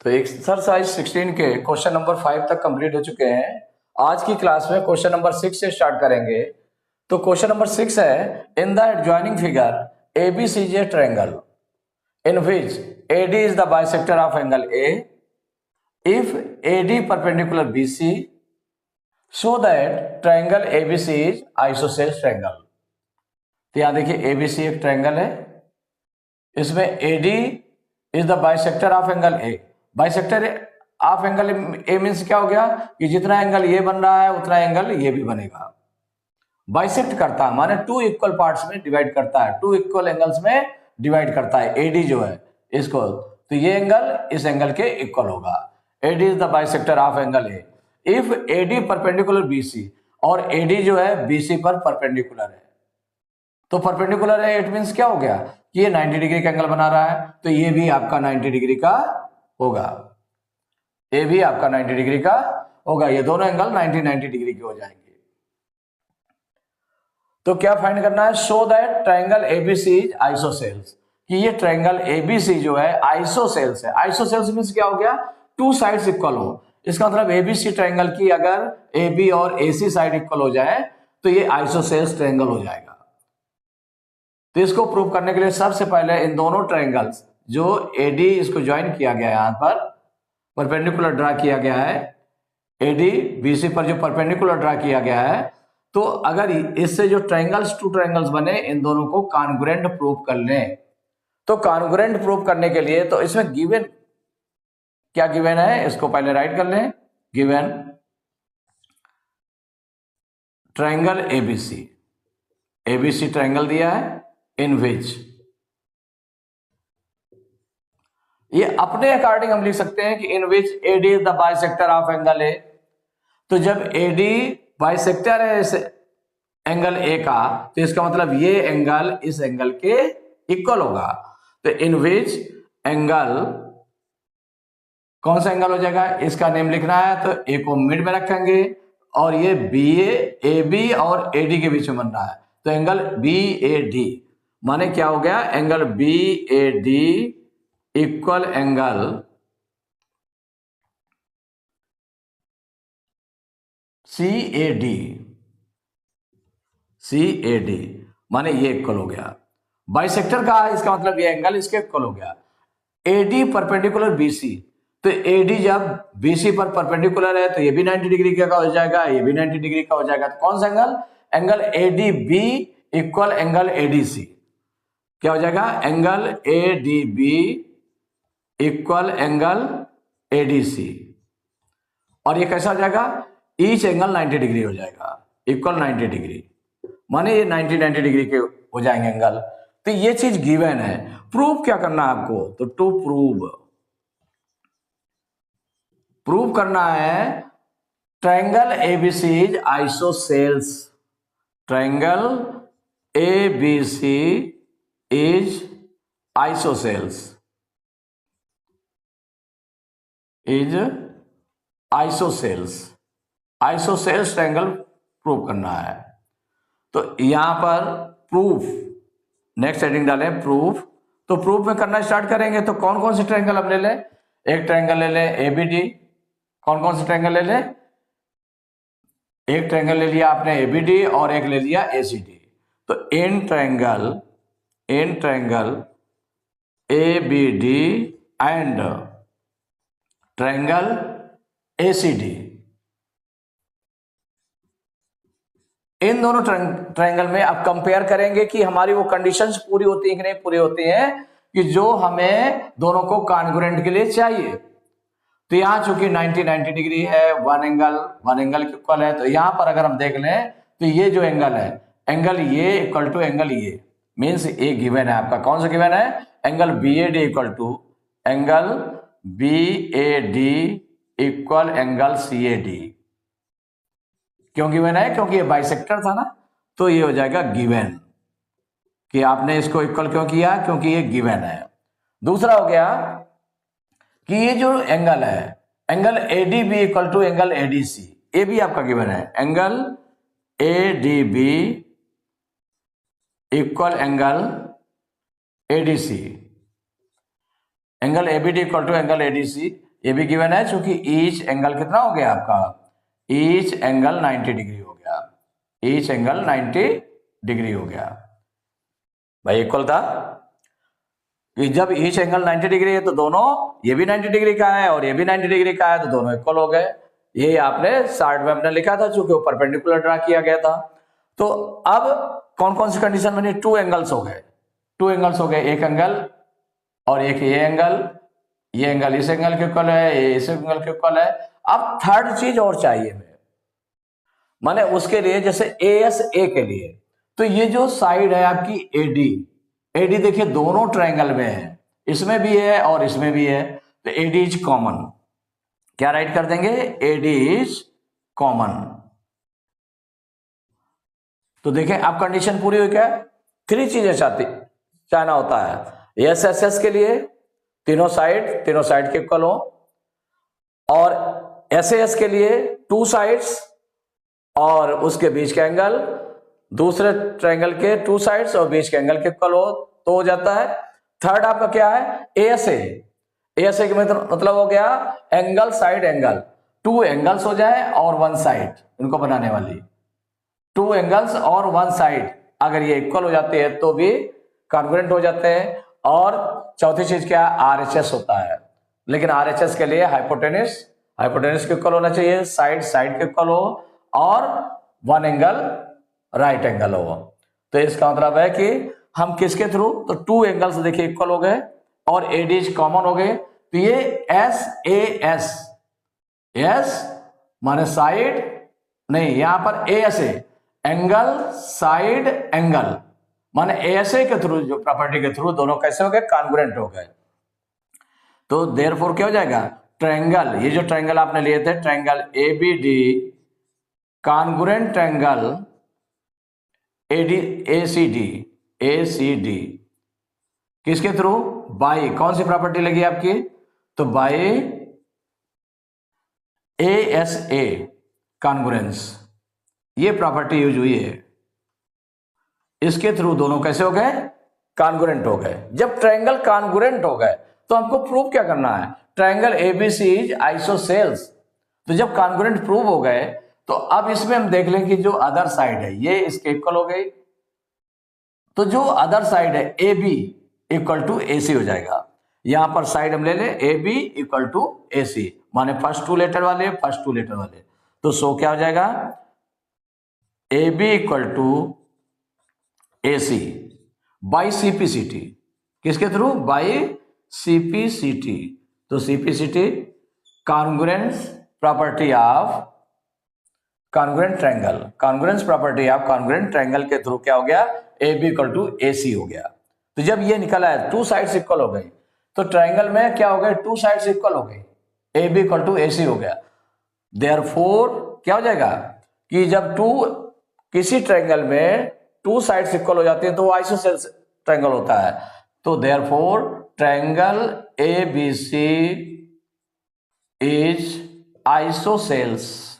तो एक्सरसाइज 16 के question number 5 तक कंप्लीट हो चुके हैं। आज की क्लास में क्वेश्चन नंबर 6 से स्टार्ट करेंगे। तो क्वेश्चन नंबर 6 है, इन the adjoining figure ABCJ A triangle in which AD is the bisector of angle A, if AD perpendicular BC, so that triangle ABC is isosceles triangle. तो यहां देखिए ABC एक triangle है, इसमें AD is the bisector of angle A। Bisector of angle A means क्या हो गया कि जितना एंगल ये बन रहा है उतना एंगल ये भी बनेगा। बाइसेक्ट करता है माने टू इक्वल पार्ट्स में डिवाइड करता है, टू इक्वल एंगल्स में डिवाइड करता है AD जो है इसको। तो ये एंगल इस एंगल के इक्वल होगा। AD is the bisector of angle A if AD perpendicular BC, और AD जो है BC पर परपेंडिकुलर है। तो परपेंडिकुलर है इट मींस क्या हो गया कि ये 90 डिग्री का एंगल बना रहा है, तो ये भी आपका 90 डिग्री का होगा, ये भी आपका 90 डिग्री का होगा। ये दोनों एंगल 90 डिग्री के हो जाएंगे। तो क्या फाइंड करना है, show that triangle ABC is isosceles, कि ये ट्रायंगल ABC जो है आइसोसेल्स है। आइसोसेल्स मींस क्या हो गया, टू साइड्स इक्वल हो। इसका मतलब ABC ट्रायंगल की अगर AB और AC साइड इक्वल हो जाए तो ये आइसोसेल्स ट्रायंगल हो जाएगा। तो इसको प्रूव करने के लिए सबसे पहले इन दोनों ट्रायंगल्स जो AD इसको ज्वाइन किया गया है, यहां पर परपेंडिकुलर ड्रा किया गया है, AD BC पर जो परपेंडिकुलर ड्रा किया गया है, तो अगर इससे जो ट्रायंगल्स टू ट्रायंगल्स बने इन दोनों को कॉन्ग्रुएंट प्रूव कर लें। तो कॉन्ग्रुएंट प्रूव करने के लिए तो इसमें गिवन क्या गिवन है, इसको पहले राइट कर लें। गिवन ट्रायंगल ABC ट्रायंगल दिया है इन विच, ये अपने अकॉर्डिंग हम लिख सकते हैं कि इन विच AD is the bisector of angle A। तो जब AD बाइसेक्टर है इस एंगल A का, तो इसका मतलब ये एंगल इस एंगल के इक्वल होगा। तो इन विच एंगल कौन सा एंगल हो जाएगा, इसका नेम लिखना है तो A को मिड में रखेंगे और ये AB और AD के बीच में बन रहा है, तो एंगल BAD माने क्या हो गया, angle BAD equal angle CAD माने ये इक्वल हो गया। बाइसेक्टर का इसका मतलब ये एंगल इसके इक्वल हो गया। AD परपेंडिकुलर BC, तो AD जब BC पर परपेंडिकुलर है तो ये भी 90 डिग्री का हो जाएगा, ये भी 90 डिग्री का हो जाएगा। तो कौन सा angle, angle ADB equal angle ADC। क्या हो जाएगा, angle ADB equal angle ADC। और ये कैसा हो जाएगा, ईच एंगल 90 डिग्री हो जाएगा, इक्वल 90 डिग्री माने ये 90 डिग्री के हो जाएंगे एंगल। तो ये चीज गिवन है। प्रूव क्या करना है आपको, तो टू प्रूव करना है triangle ABC is isosceles, triangle ABC is isosceles, is isosceles triangle prove करना है। तो यहां पर प्रूफ नेक्स्ट हेडिंग डालें प्रूफ। तो प्रूफ में करना स्टार्ट करेंगे तो कौन कौन से ट्रायंगल अब ले लें, एक ट्रायंगल ले लें ABD। कौन कौन से ट्रायंगल ले लें, एक ट्रायंगल ले लिया आपने ABD और एक ले लिया ACD। तो इन triangle ABD and triangle ACD, इन दोनों ट्रायंगल में अब कंपेयर करेंगे कि हमारी वो कंडीशंस पूरी होती हैं कि नहीं पूरी होती हैं, कि जो हमें दोनों को कॉन्ग्रुएंट के लिए चाहिए। तो यहां चूंकि 90 डिग्री है, वन एंगल के इक्वल है, तो यहां पर अगर हम देख लें तो ये जो एंगल है, एंगल ये इक्वल टू एंगल ये, मीन्स ये गिवन है आपका। कौन सा गिवन है, angle BAD equal to angle BAD equal angle CAD। क्यों गिवन है, क्योंकि ये बाइसेक्टर था ना, तो ये हो जाएगा गिवन कि आपने इसको इक्वल क्यों किया, क्योंकि ये गिवन है। दूसरा हो गया कि ये जो एंगल है, angle ADB equal to angle ADC, ये भी आपका गिवन है। Angle ADB equal angle ADC, angle ABD equal to angle ADC, ये भी गिवन है, क्योंकि ईच एंगल कितना हो गया आपका, ईच एंगल 90 डिग्री हो गया, ईच एंगल 90 डिग्री हो गया भाई। इक्वल था कि जब ईच एंगल 90 डिग्री है तो दोनों, ये भी 90 डिग्री का है और ये भी 90 डिग्री का है, तो दोनों इक्वल हो गए। ये आपने शार्ट में हमने लिखा था, चूंकि वो परपेंडिकुलर ड्रा किया गया था। तो अब कौन कौन सी कंडीशन बनी, टू एंगल्स हो गए, टू एंगल्स हो गए, एक एंगल और एक ये एंगल इस एंगल के इक्वल है, ये इस एंगल के इक्वल है। अब थर्ड चीज और चाहिए हमें, माने उसके लिए जैसे ए के लिए, तो ये जो साइड है आपकी एडी, एडी देखिए दोनों ट्रायंगल में है, इसमें भी है और इसमें भी है, तो एडी इज कॉमन। क्या राइट कर देंगे, एडी इज कॉमन। तो देखें अब कंडीशन पूरी हुई क्या, थ्री चीजें चाहना होता है। एस के लिए तीनों साइड के इक्वल हो, और एस के लिए टू साइड्स और उसके बीच का एंगल दूसरे ट्रायंगल के टू साइड्स और बीच के एंगल के इक्वल हो तो हो जाता है। थर्ड आपका क्या है, एएसए के मतलब हो गया angle side angle, two angles हो जाए और वन साइड, इनको बनाने वाली टू एंगल्स और वन साइड अगर ये इक्वल हो जाती है तो भी कॉन्ग्रुएंट हो जाते हैं। और चौथी चीज क्या, आरएचएस होता है, लेकिन आरएचएस के लिए हाइपोटेनिस के इक्वल होना चाहिए, साइड के इक्वल हो और वन एंगल राइट एंगल हो। तो इसका मतलब है कि हम किसके थ्रू, तो टू एंगल्स देखिए इक्वल हो गए और एडीज कॉमन हो गए, तो ये एस माने साइड नहीं, यहां पर एएसए एंगल साइड एंगल, माने एएसए के थ्रू, जो प्रॉपर्टी के थ्रू दोनों कैसे हो गए, कॉन्ग्रुएंट हो गए। तो देयरफॉर क्या हो जाएगा, ट्रायंगल, ये जो ट्रायंगल आपने लिए थे triangle ABD congruent triangle ACD किसके थ्रू, बाई कौन सी प्रॉपर्टी लगी आपकी, तो बाई एएसए कॉन्ग्रुएंस, ये प्रॉपर्टी यूज हुई है, इसके थ्रू दोनों कैसे हो गए, कॉन्ग्रुएंट हो गए। जब ट्रायंगल कॉन्ग्रुएंट हो गए तो हमको प्रूव क्या करना है, ट्रायंगल एबीसी इज आइसोसेल्स। तो जब कॉन्ग्रुएंट प्रूव हो गए तो अब इसमें हम देख लें कि जो अदर साइड है ये इसके इक्वल हो गई, तो जो अदर साइड है A B equal to A C हो जाएगा। यहां पर साइड हम ले लें ए बी इक्वल टू ए सी, माने फर्स्ट टू लेटर वाले, तो सो क्या हो जाएगा, A B equal to A C by CPCT, किसके थ्रू, बाई सीपीसीटी। तो CPCT congruence property of congruent triangle, congruence property of congruent triangle के थ्रू क्या हो गया, A B equal to A C हो गया। तो जब ये निकला है टू साइड्स इक्वल हो गई, तो ट्रायंगल में क्या हो गए, टू साइड्स इक्वल हो गई, ए B equal to A C हो गया। देयरफॉर क्या हो जाएगा कि जब किसी ट्रायंगल में टू साइड्स इक्वल हो जाती है तो वो आइसोसेल्स ट्रायंगल होता है। तो therefore triangle A B C is isosceles,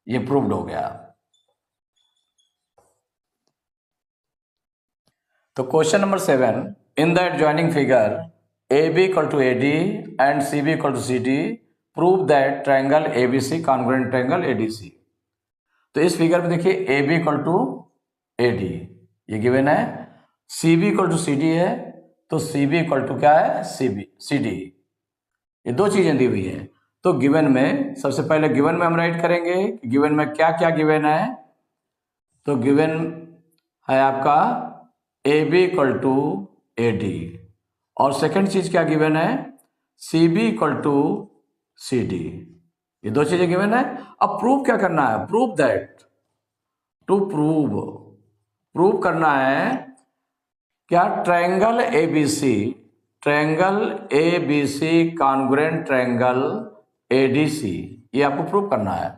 ये प्रूव्ड हो गया। तो question number 7, in the adjoining figure A B equal to A D and C B equal to C D prove that triangle A B C congruent triangle A D C. तो इस figure में देखिए A B equal to A D ये given है, C B equal to C D है, तो सी B equal to क्या है, सी डी, ये दो चीजें दी हुई है। तो गिवन में सबसे पहले गिवन में हम राइट करेंगे कि गिवन में क्या क्या गिवन है। तो गिवन है आपका A B equal to A D, और सेकेंड चीज क्या गिवन है, C B equal to C D, ये दो चीजें गिवन है। अब प्रूव क्या करना है, प्रूव दैट, टू प्रूव करना है क्या, triangle A B C congruent triangle ADC, ये आपको प्रूव करना है।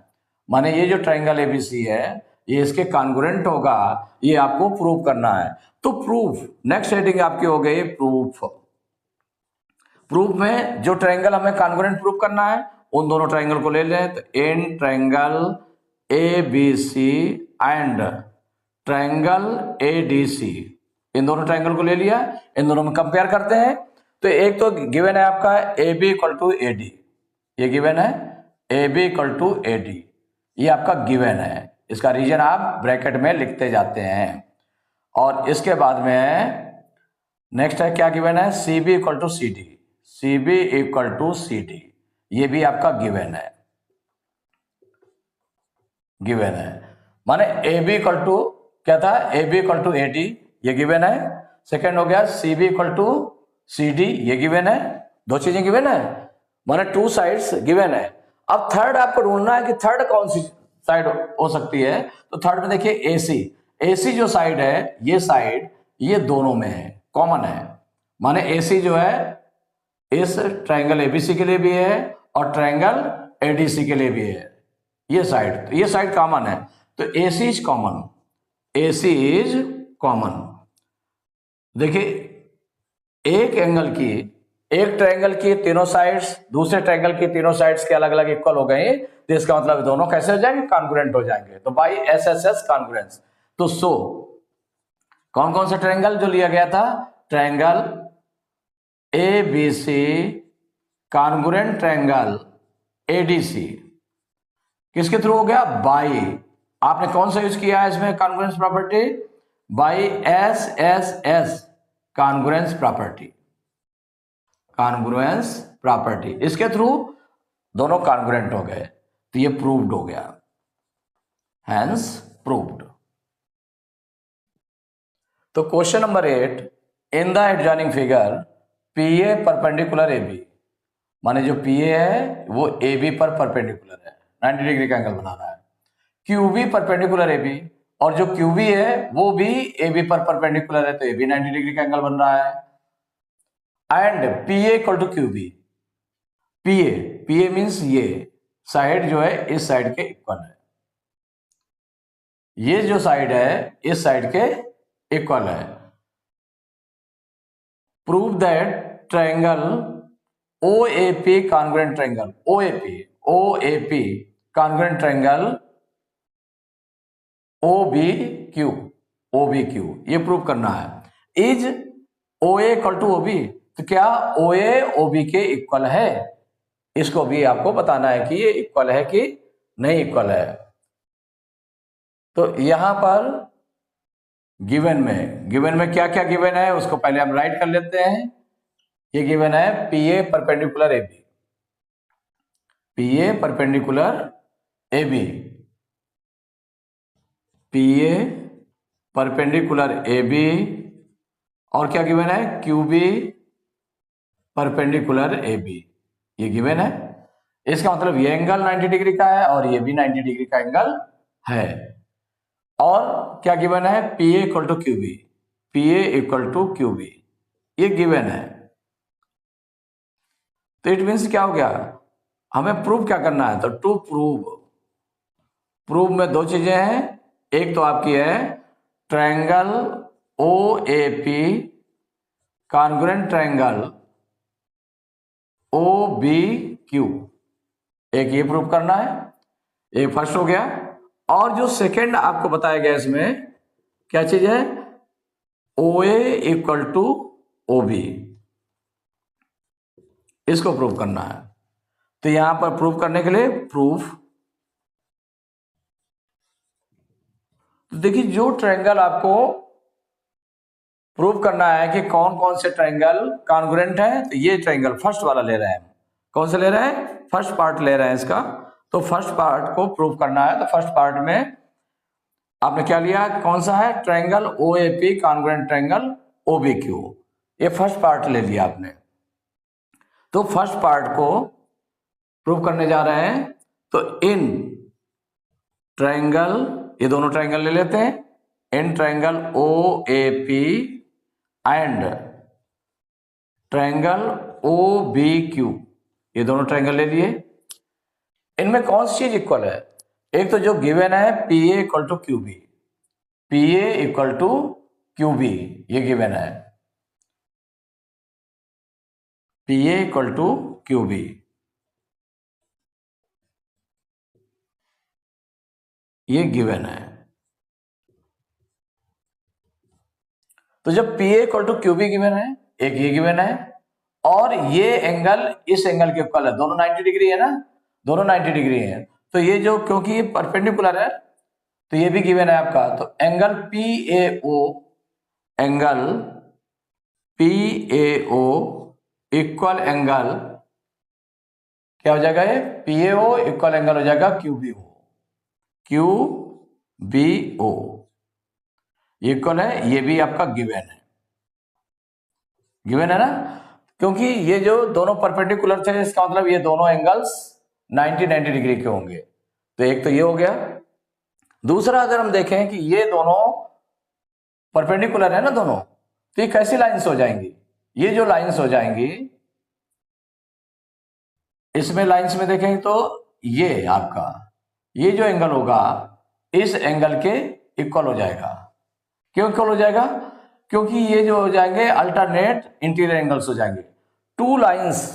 माने ये जो ट्रायंगल एबीसी है ये इसके कॉन्ग्रुएंट होगा, ये आपको प्रूव करना है। तो प्रूफ, नेक्स्ट हेडिंग आपकी हो गई प्रूफ में जो ट्रायंगल हमें कॉन्ग्रुएंट प्रूव करना है उन दोनों ट्रायंगल को ले लें। तो इन triangle A B C and triangle A D C, इन दोनों ट्रायंगल को ले लिया, इन दोनों में कंपेयर करते हैं। तो एक तो गिवन है आपका A B equal to A D, ये गिवन है A B equal to A D, ये आपका गिवन है। इसका रीजन आप ब्रैकेट में लिखते जाते हैं। और इसके बाद में नेक्स्ट है क्या गिवन है, C B equal to C D, C B equal to C D, ये भी आपका गिवन है, गिवन है। माने ए बी इक्वल टू क्या था, A B equal to A D, ये गिवन है। सेकेंड हो गया C B equal to C D, ये गिवन है। दो चीजें गिवन है, माने टू साइड्स गिवन है। अब थर्ड आपको ढूंढना है कि थर्ड कौन सी साइड हो सकती है। तो थर्ड में देखिए ए सी, ए सी जो साइड है, ये साइड ये दोनों में है, कॉमन है। माने ए सी जो है इस ट्रायंगल एबीसी के लिए भी है और ट्रायंगल एडीसी के लिए भी है, ये साइड, तो ये साइड कॉमन है। तो A C is common, A C is common. देखिए एक एंगल की, एक ट्रायंगल की तीनों साइड्स दूसरे ट्रायंगल की तीनों साइड्स के अलग अलग इक्वल हो गए, तो इसका मतलब दोनों कैसे हो जाएंगे, कॉन्ग्रुएंट हो जाएंगे। तो by S S S congruence. तो सो कौन कौन सा ट्रायंगल जो लिया गया था, triangle A B C congruent triangle ADC किसके थ्रू हो गया, बाई, आपने कौन सा यूज किया है इसमें congruence property, by S S S congruence property, congruence property, इसके थ्रू दोनों कॉन्ग्रुएंट हो गए, तो ये प्रूव्ड हो गया, हैंस प्रूव्ड। तो question number 8, in the adjoining figure P A perpendicular A B, माने जो पी ए है वो ए बी पर परपेंडिकुलर है, 90 डिग्री का एंगल बना रहा है। Q B perpendicular A B, और जो क्यू बी है वो भी ए बी पर परपेंडिकुलर है, तो ए बी 90 डिग्री का एंगल बन रहा है। And P A equal to Q B, P A means ये साइड जो है इस साइड के इक्वल है, ये जो साइड है इस साइड के इक्वल है। Prove that triangle O A P congruent triangle, O A P congruent triangle O B Q, ये प्रूव करना है। Is O A equal to O B, तो क्या ओ ए ओ बी के इक्वल है, इसको भी आपको बताना है कि ये इक्वल है कि नहीं इक्वल है। तो यहां पर गिवन में क्या क्या गिवन है उसको पहले हम राइट कर लेते हैं। ये गिवन है P A perpendicular A B, P A perpendicular A B, P A perpendicular A B, और क्या गिवन है, Q B perpendicular A B, ये गिवन है। इसका मतलब ये एंगल 90 डिग्री का है और ये भी 90 डिग्री का एंगल है। और क्या गिवन है, P A equal to Q B, P A equal to Q B, ये गिवन है। तो इट मीन्स क्या हो गया, हमें प्रूव क्या करना है, तो टू प्रूव में दो चीजें हैं, एक तो आपकी है triangle O A P congruent triangle O B Q, एक ये प्रूव करना है, एक फर्स्ट हो गया। और जो सेकंड आपको बताया गया इसमें क्या चीज है, ओ A equal to O B, इसको प्रूव करना है। तो यहां पर प्रूव करने के लिए प्रूफ, तो देखिए जो ट्रायंगल आपको प्रूव करना है कि कौन कौन से ट्रायंगल कॉन्ग्रुएंट है, तो ये ट्रायंगल फर्स्ट वाला ले रहे हैं। कौन सा ले रहे हैं, फर्स्ट पार्ट ले रहे हैं इसका। तो फर्स्ट पार्ट को प्रूव करना है, तो फर्स्ट पार्ट में आपने क्या लिया, कौन सा है, triangle O A P congruent triangle O B Q, ये फर्स्ट पार्ट ले लिया आपने। तो फर्स्ट पार्ट को प्रूव करने जा रहे हैं। तो इन ट्रायंगल, ये दोनों ट्रायंगल ले लेते हैं, in triangle O A P and triangle O B Q, ये दोनों ट्रायंगल ले लिए। इनमें कौन सी चीज इक्वल है, एक तो जो गिवन है P A equal to Q B, P A equal to Q B, ये गिवन है, P A equal to Q B, ये गिवन है। तो जब P A equal to Q B given है, एक ये गिवन है और ये एंगल इस एंगल के इक्वल है, दोनों 90 डिग्री है ना, दोनों 90 डिग्री है। तो ये जो, क्योंकि ये परपेंडिकुलर है तो ये भी गिवन है आपका, तो angle PAO, angle PAO equal angle क्या हो जाएगा, ये PAO इक्वल एंगल हो जाएगा QBO, QBO इक्वल है, ये भी आपका गिवन है, गिवन है ना, क्योंकि ये जो दोनों परपेंडिकुलर थे इसका मतलब ये दोनों एंगल्स 90 डिग्री के होंगे। तो एक तो ये हो गया। दूसरा अगर हम देखें कि ये दोनों परपेंडिकुलर है ना दोनों, तो ये कैसी लाइंस हो जाएंगी, ये जो लाइंस हो जाएंगी इसमें लाइंस में देखेंगे तो ये आपका ये जो एंगल होगा इस एंगल के इक्वल हो जाएगा। क्यों इक्वल हो जाएगा, क्योंकि ये जो हो जाएंगे अल्टरनेट इंटीरियर एंगल्स हो जाएंगे। टू लाइंस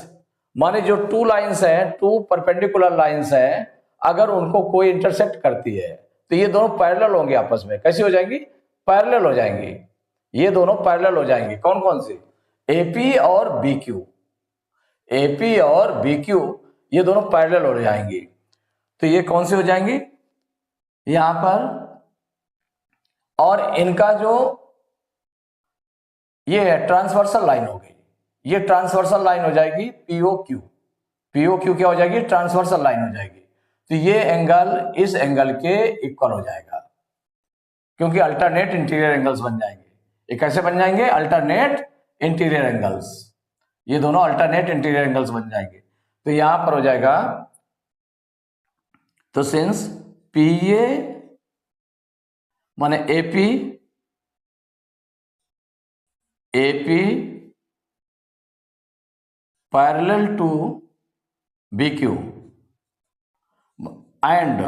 माने जो टू लाइंस है, टू परपेंडिकुलर लाइंस है, अगर उनको कोई इंटरसेक्ट करती है तो ये दोनों पैरेलल होंगे आपस में। कैसी हो जाएंगी, पैरेलल हो जाएंगी, ये दोनों पैरेलल हो जाएंगी। कौन कौन सी, AP और BQ, AP और BQ ये दोनों पैरेलल हो जाएंगी। तो ये कौन सी हो जाएंगी यहां पर, और इनका जो ये है ट्रांसवर्सल लाइन हो गई, ये ट्रांसवर्सल लाइन हो जाएगी POQ, POQ क्या हो जाएगी, ट्रांसवर्सल लाइन हो जाएगी। तो ये एंगल इस एंगल के इक्वल हो जाएगा, क्योंकि अल्टरनेट इंटीरियर एंगल्स बन जाएंगे। ये कैसे बन जाएंगे, अल्टरनेट इंटीरियर एंगल्स, ये दोनों अल्टरनेट इंटीरियर एंगल्स बन जाएंगे। तो यहां पर हो जाएगा, तो सिंस PA माने AP parallel to BQ and,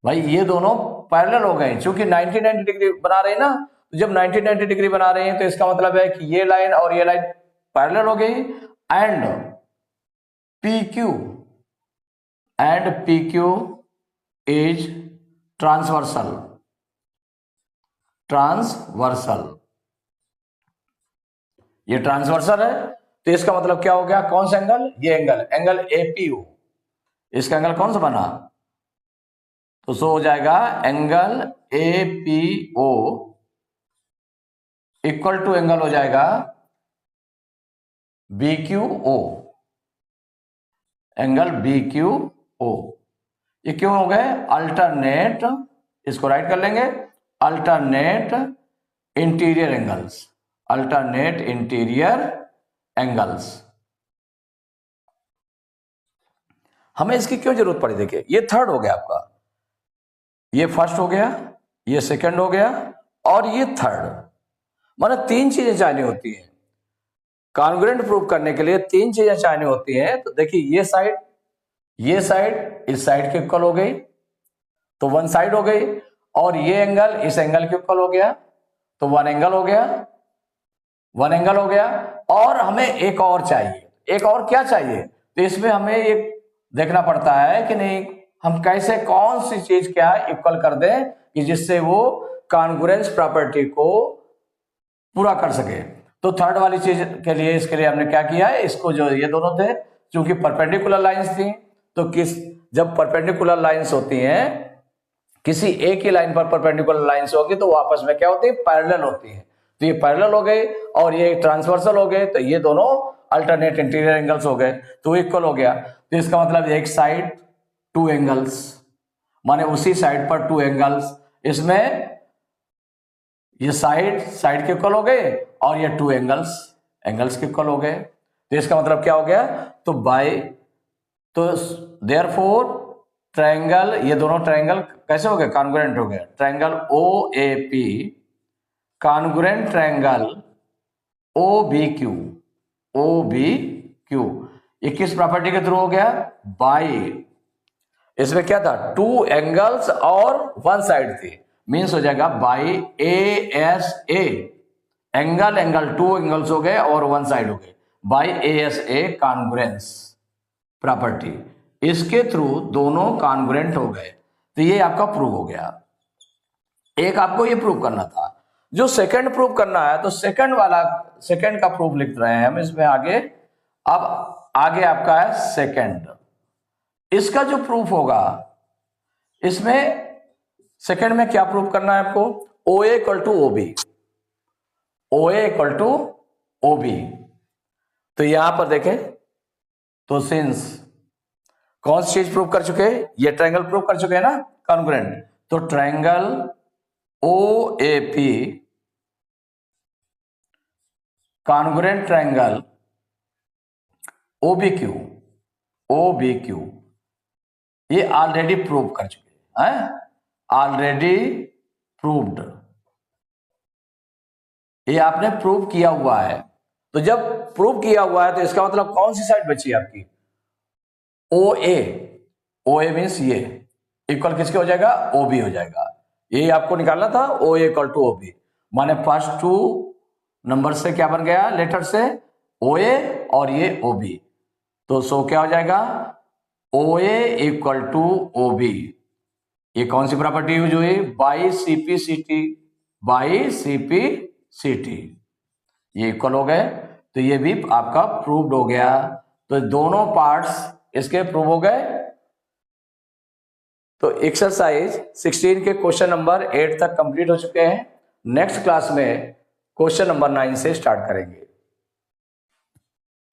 भाई ये दोनों पैरेलल हो गए, क्योंकि 90 डिग्री बना रहे हैं ना, तो जब 90 डिग्री बना रहे हैं तो इसका मतलब है कि ये लाइन और ये लाइन पैरेलल हो गई। एंड PQ इज ट्रांसवर्सल, ये ट्रांसवर्सल है। तो इसका मतलब क्या हो गया, कौन सा एंगल, ये एंगल APO, इसका एंगल कौन सा बना, तो सो हो जाएगा angle APO equal to angle हो जाएगा BQO, एंगल BQO। ये क्यों हो गए, अल्टरनेट, इसको राइट कर लेंगे, alternate interior angles, alternate interior angles. हमें इसकी क्यों जरूरत पड़ी, देखिए ये थर्ड हो गया आपका, ये फर्स्ट हो गया, ये सेकंड हो गया, और ये थर्ड। माने तीन चीजें चाहिए होती हैं कॉन्ग्रुएंट प्रूव करने के लिए, तीन चीजें चाहिए होती हैं। तो देखिए ये साइड इस साइड के इक्वल हो गई, तो वन साइड हो गई, और ये एंगल इस एंगल के इक्वल हो गया, तो वन एंगल हो गया। और हमें एक और चाहिए, एक और क्या चाहिए, तो इसमें हमें ये देखना पड़ता है कि नहीं हम कैसे कौन सी चीज क्या इक्वल कर दें कि जिससे वो कॉन्ग्रुएंस प्रॉपर्टी को पूरा कर सके। तो थर्ड वाली चीज के लिए, इसके लिए हमने क्या किया है, इसको जो ये दोनों थे क्योंकि परपेंडिकुलर लाइंस थी, तो जब परपेंडिकुलर लाइंस होती हैं, किसी एक ही लाइन पर परपेंडिकुलर लाइंस होगी तो वो आपस में क्या होती है, पैरेलल होती है। तो ये पैरेलल हो गए और ये ट्रांसवर्सल हो गए, तो ये दोनों अल्टरनेट इंटीरियर एंगल्स हो गए, तो इक्वल हो गया। तो इसका मतलब एक साइड टू एंगल्स, माने उसी साइड पर टू एंगल्स, इसमें ये साइड के इक्वल हो गए और ये टू एंगल्स के इक्वल हो गए। तो इसका मतलब क्या हो गया, तो देयरफोर ट्रायंगल, ये दोनों ट्रायंगल कैसे हो गए, कॉन्ग्रुएंट हो गए। Triangle OAP congruent triangle OBQ, ये किस प्रॉपर्टी के थ्रू हो गया, बाई, इसमें क्या था, टू एंगल्स और वन साइड थी, मीन्स हो जाएगा by ASA, angle two angles हो गए और वन साइड हो गए, बाई ASA कॉन्ग्रुएंस प्रॉपर्टी, इसके थ्रू दोनों कॉन्ग्रुएंट हो गए। तो ये आपका प्रूव हो गया। एक आपको ये प्रूव करना था, जो सेकंड प्रूव करना है तो सेकंड का प्रूफ लिख रहे हैं हम इसमें आगे। अब आगे आपका है सेकंड, इसका जो प्रूफ होगा इसमें सेकंड में क्या प्रूफ करना है आपको, OA equal to OB, OA equal to OB। तो यहां पर देखें तो सिंस कौन सी चीज प्रूव कर चुके हैं, ये ट्रायंगल प्रूव कर चुके हैं ना कॉन्ग्रुएंट, तो triangle OAP congruent triangle OBQ ये ऑलरेडी प्रूव कर चुके हैं, ऑलरेडी प्रूव्ड, ये आपने प्रूव किया हुआ है। तो जब प्रूव किया हुआ है तो इसका मतलब कौन सी साइड बची आपकी, OA मीन्स ये इक्वल किसके हो जाएगा, OB हो जाएगा। ये आपको निकालना था, OA इक्वल टू OB, माने फर्स्ट 2 नंबर से क्या बन गया, लेटर से OA और ये OB, तो सो क्या हो जाएगा, OA इक्वल टू OB। ये कौन सी प्रॉपर्टी यूज हुई, बाई CP/CT, ये इक्वल हो गए, तो ये भी आपका प्रूव्ड हो गया। तो दोनों पार्ट्स इसके प्रूव हो गए। तो एक्सरसाइज 16 के क्वेश्चन नंबर 8 तक कंप्लीट हो चुके हैं। नेक्स्ट क्लास में क्वेश्चन नंबर 9 से स्टार्ट करेंगे।